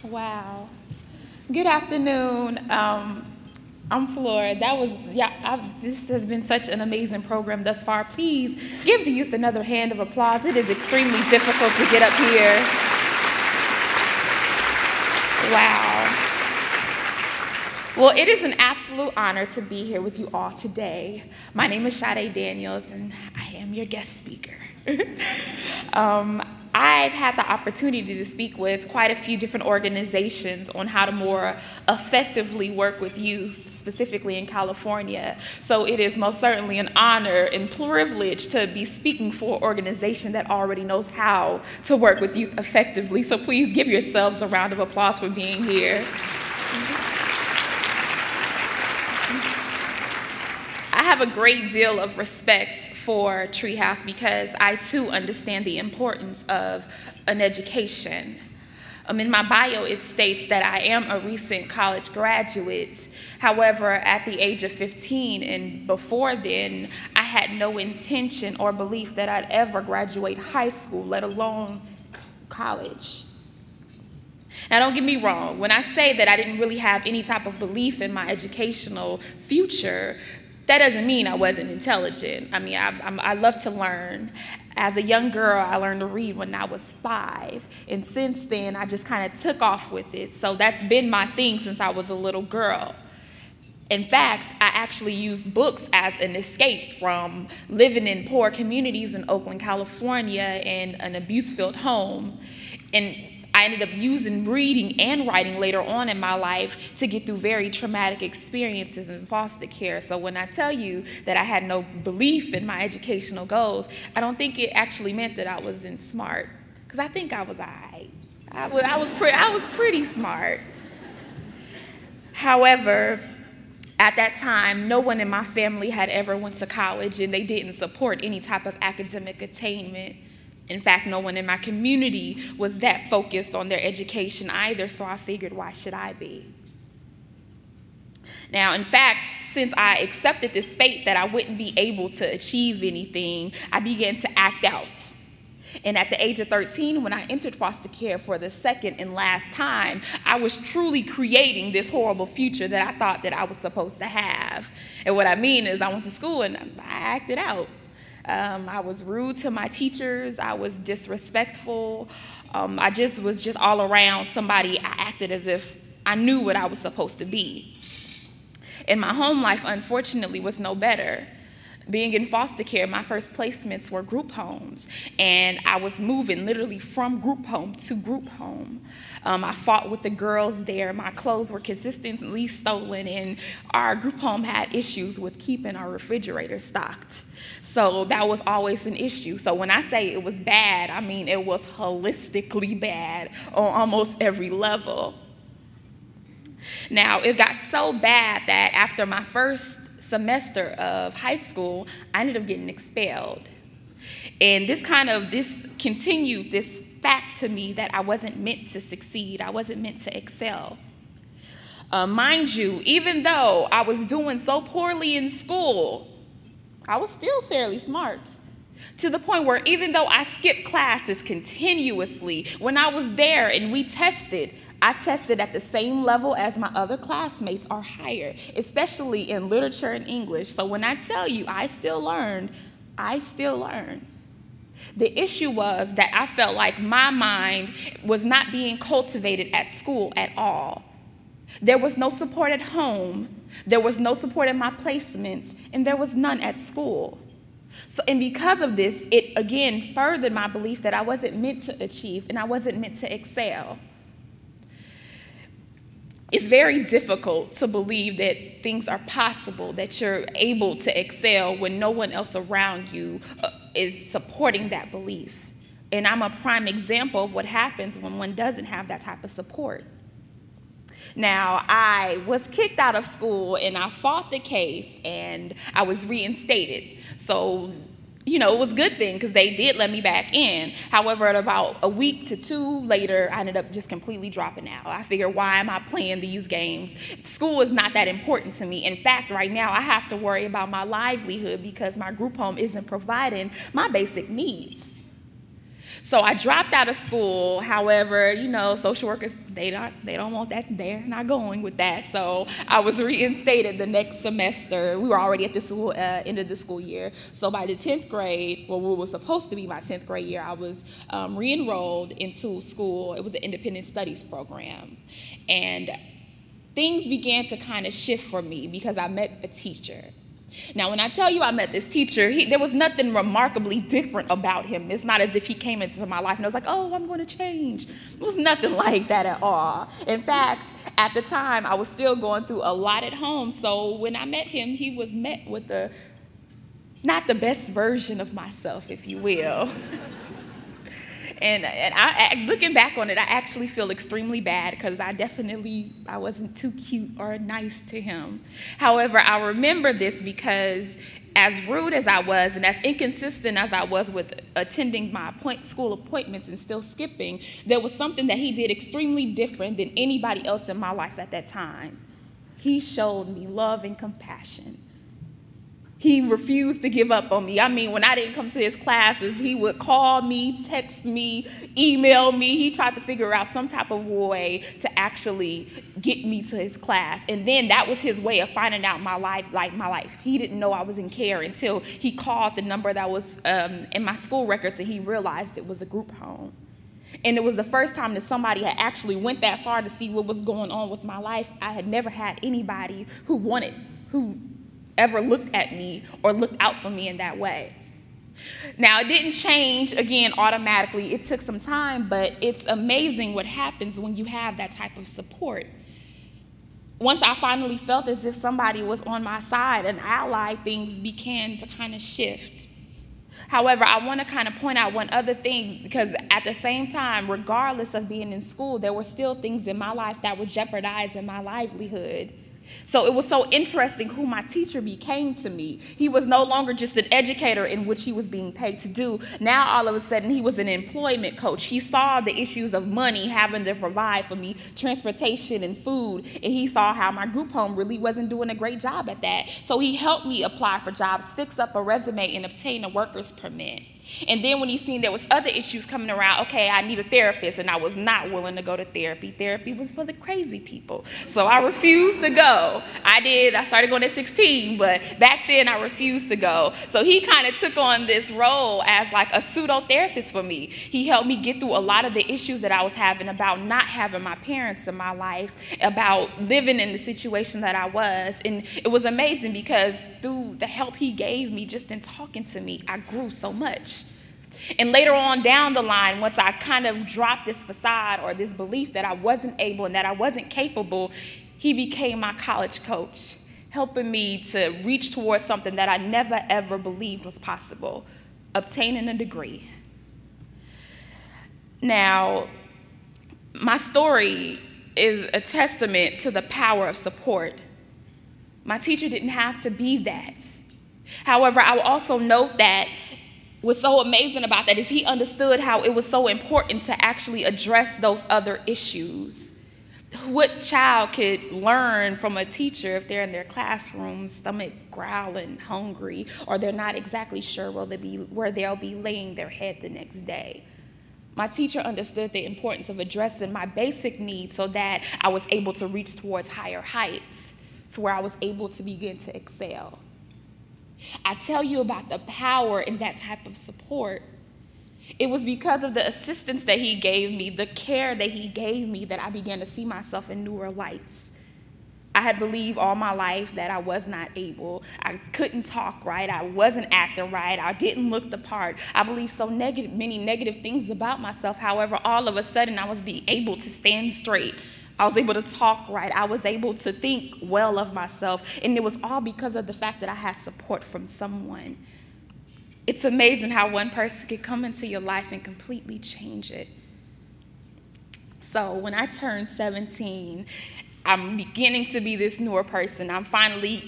Wow. Good afternoon. I'm Flora. This has been such an amazing program thus far. Please give the youth another hand of applause. It is extremely difficult to get up here. Wow. Well, it is an absolute honor to be here with you all today. My name is Sade Daniels, and I am your guest speaker. I've had the opportunity to speak with quite a few different organizations on how to more effectively work with youth, specifically in California. So it is most certainly an honor and privilege to be speaking for an organization that already knows how to work with youth effectively. So please give yourselves a round of applause for being here. I have a great deal of respect for Treehouse because I too understand the importance of an education. In my bio, it states that I am a recent college graduate. However, at the age of 15 and before then, I had no intention or belief that I'd ever graduate high school, let alone college. Now, don't get me wrong. When I say that I didn't really have any type of belief in my educational future, that doesn't mean I wasn't intelligent. I mean, I love to learn. As a young girl, I learned to read when I was 5. And since then, I just kind of took off with it. So that's been my thing since I was a little girl. In fact, I actually used books as an escape from living in poor communities in Oakland, California, in an abuse-filled home. And I ended up using reading and writing later on in my life to get through very traumatic experiences in foster care. So when I tell you that I had no belief in my educational goals, I don't think it actually meant that I wasn't smart, because I think I was all right. I was pretty smart. However, at that time, no one in my family had ever went to college, and they didn't support any type of academic attainment. In fact, no one in my community was that focused on their education either, so I figured, why should I be? Now, in fact, since I accepted this fate that I wouldn't be able to achieve anything, I began to act out. And at the age of 13, when I entered foster care for the second and last time, I was truly creating this horrible future that I thought that I was supposed to have. And what I mean is I went to school and I acted out. I was rude to my teachers. I was disrespectful. I was just all around somebody. I acted as if I knew what I was supposed to be. And my home life, unfortunately, was no better. Being in foster care, my first placements were group homes, and I was moving literally from group home to group home. I fought with the girls there. My clothes were consistently stolen, and our group home had issues with keeping our refrigerator stocked. So that was always an issue. So when I say it was bad, I mean it was holistically bad on almost every level. Now, it got so bad that after my first semester of high school, I ended up getting expelled. And this continued this fact to me that I wasn't meant to succeed. I wasn't meant to excel. Mind you, even though I was doing so poorly in school, I was still fairly smart. To the point where even though I skipped classes continuously, when I was there and we tested, I tested at the same level as my other classmates or higher, especially in literature and English. So when I tell you I still learned, I still learned. The issue was that I felt like my mind was not being cultivated at school at all. There was no support at home, there was no support in my placements, and there was none at school. And because of this, it again furthered my belief that I wasn't meant to achieve and I wasn't meant to excel. It's very difficult to believe that things are possible, that you're able to excel when no one else around you is supporting that belief. And I'm a prime example of what happens when one doesn't have that type of support. Now, I was kicked out of school and I fought the case and I was reinstated. So, it was a good thing because they did let me back in. However, at about a week to 2 later, I ended up just completely dropping out. I figured, why am I playing these games? School is not that important to me. In fact, right now, I have to worry about my livelihood because my group home isn't providing my basic needs. So I dropped out of school. However, you know, social workers, they don't want that. They're not going with that. So I was reinstated the next semester. We were already at the end of the school year. So by the 10th grade, well, what was supposed to be my 10th grade year, I was re-enrolled into school. It was an independent studies program. And things began to kind of shift for me because I met a teacher. Now, when I tell you I met this teacher, there was nothing remarkably different about him. It's not as if he came into my life and I was like, oh, I'm going to change. It was nothing like that at all. In fact, at the time, I was still going through a lot at home. So when I met him, he was met with not the best version of myself, if you will. And I, looking back on it, I actually feel extremely bad because I wasn't too cute or nice to him. However, I remember this because as rude as I was and as inconsistent as I was with attending my school appointments and still skipping, there was something that he did extremely different than anybody else in my life at that time. He showed me love and compassion. He refused to give up on me. I mean, when I didn't come to his classes, he would call me, text me, email me. He tried to figure out some type of way to actually get me to his class. And then that was his way of finding out my life. He didn't know I was in care until he called the number that was in my school records and he realized it was a group home. And it was the first time that somebody had actually went that far to see what was going on with my life. I had never had anybody who ever looked at me or looked out for me in that way. Now, it didn't change, again, automatically. It took some time, but it's amazing what happens when you have that type of support. Once I finally felt as if somebody was on my side, an ally, things began to kind of shift. However, I want to kind of point out one other thing, because at the same time, regardless of being in school, there were still things in my life that were jeopardizing my livelihood. So it was so interesting who my teacher became to me. He was no longer just an educator in which he was being paid to do. Now, all of a sudden, he was an employment coach. He saw the issues of money having to provide for me, transportation and food, and he saw how my group home really wasn't doing a great job at that. So he helped me apply for jobs, fix up a resume, and obtain a worker's permit. And then when he seen there was other issues coming around, okay, I need a therapist, and I was not willing to go to therapy. Therapy was for the crazy people. So I refused to go. I started going at 16, but back then I refused to go. So he kind of took on this role as like a pseudo-therapist for me. He helped me get through a lot of the issues that I was having about not having my parents in my life, about living in the situation that I was. And it was amazing because through the help he gave me just in talking to me, I grew so much. And later on down the line, once I kind of dropped this facade or this belief that I wasn't able and that I wasn't capable, he became my college coach, helping me to reach towards something that I never ever believed was possible, obtaining a degree. Now, my story is a testament to the power of support. My teacher didn't have to be that. However, I will also note that what's so amazing about that is he understood how it was so important to actually address those other issues. What child could learn from a teacher if they're in their classroom, stomach growling, hungry, or they're not exactly sure where they'll be laying their head the next day? My teacher understood the importance of addressing my basic needs so that I was able to reach towards higher heights, to where I was able to begin to excel. I tell you about the power in that type of support. It was because of the assistance that he gave me, the care that he gave me, that I began to see myself in newer lights. I had believed all my life that I was not able. I couldn't talk right. I wasn't acting right. I didn't look the part. I believed many negative things about myself. However, all of a sudden, I was able to stand straight. I was able to talk right. I was able to think well of myself. And it was all because of the fact that I had support from someone. It's amazing how one person could come into your life and completely change it. So when I turned 17, I'm beginning to be this newer person. I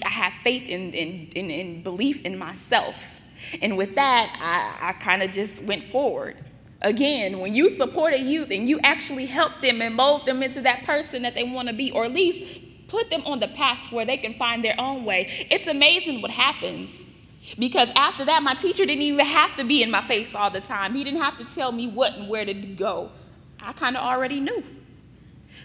have faith in belief in myself. And with that, I kind of just went forward. Again, when you support a youth and you actually help them and mold them into that person that they want to be, or at least put them on the path to where they can find their own way, it's amazing what happens. Because after that, my teacher didn't even have to be in my face all the time. He didn't have to tell me what and where to go. I kind of already knew.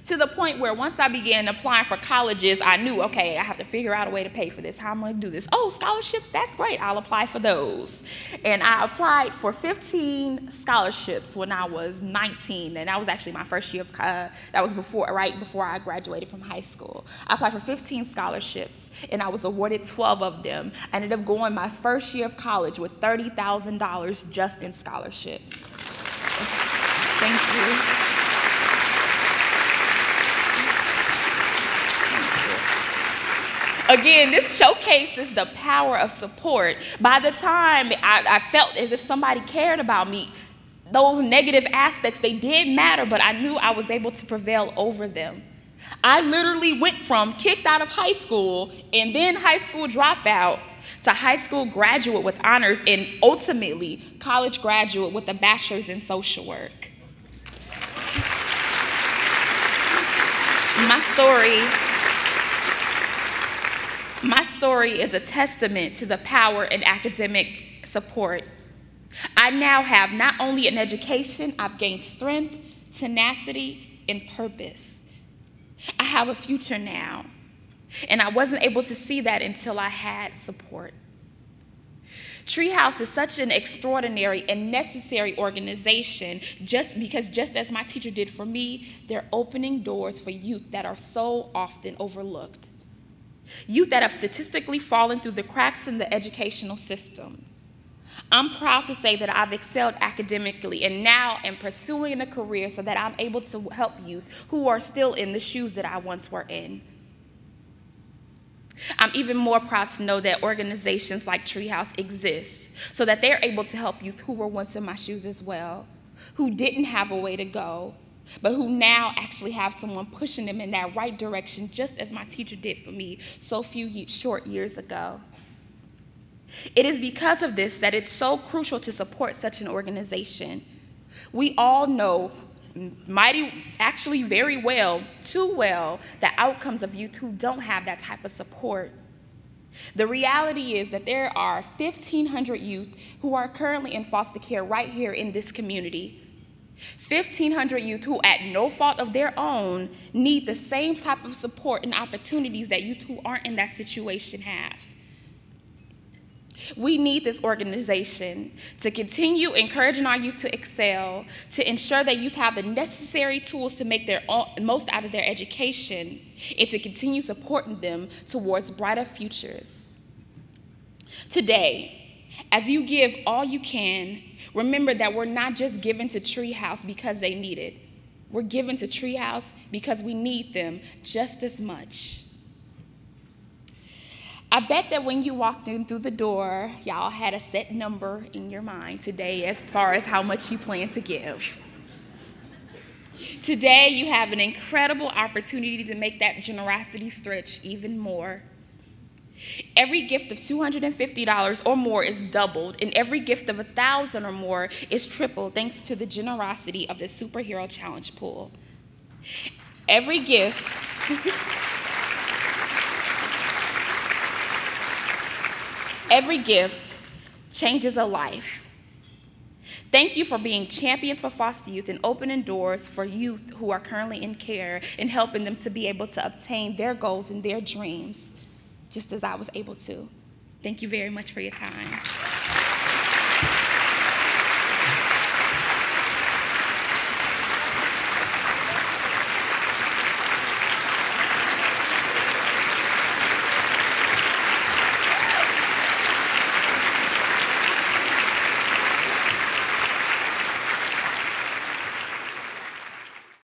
To the point where once I began applying for colleges, I knew, okay, I have to figure out a way to pay for this. How am I going to do this? Oh, scholarships, that's great. I'll apply for those. And I applied for 15 scholarships when I was 19. And that was actually my first year of, that was right before I graduated from high school. I applied for 15 scholarships, and I was awarded 12 of them. I ended up going my first year of college with $30,000 just in scholarships. Thank you. Again, this showcases the power of support. By the time I felt as if somebody cared about me, those negative aspects, they did matter, but I knew I was able to prevail over them. I literally went from kicked out of high school and then high school dropout to high school graduate with honors and ultimately college graduate with a bachelor's in social work. My story is a testament to the power in academic support. I now have not only an education, I've gained strength, tenacity, and purpose. I have a future now, and I wasn't able to see that until I had support. Treehouse is such an extraordinary and necessary organization because just as my teacher did for me, they're opening doors for youth that are so often overlooked. Youth that have statistically fallen through the cracks in the educational system. I'm proud to say that I've excelled academically and now am pursuing a career so that I'm able to help youth who are still in the shoes that I once were in. I'm even more proud to know that organizations like Treehouse exist so that they're able to help youth who were once in my shoes as well, who didn't have a way to go, but who now actually have someone pushing them in that right direction, just as my teacher did for me so few short years ago. It is because of this that it's so crucial to support such an organization. We all know actually very well, too well, the outcomes of youth who don't have that type of support. The reality is that there are 1,500 youth who are currently in foster care right here in this community. 1,500 youth who, at no fault of their own, need the same type of support and opportunities that youth who aren't in that situation have. We need this organization to continue encouraging our youth to excel, to ensure that youth have the necessary tools to make their most out of their education, and to continue supporting them towards brighter futures. Today, as you give all you can, remember that we're not just given to Treehouse because they need it. We're given to Treehouse because we need them just as much. I bet that when you walked in through the door, y'all had a set number in your mind today as far as how much you plan to give. Today, you have an incredible opportunity to make that generosity stretch even more. Every gift of $250 or more is doubled, and every gift of $1,000 or more is tripled thanks to the generosity of the Superhero Challenge Pool. Every gift changes a life. Thank you for being champions for foster youth and opening doors for youth who are currently in care and helping them to be able to obtain their goals and their dreams, just as I was able to. Thank you very much for your time.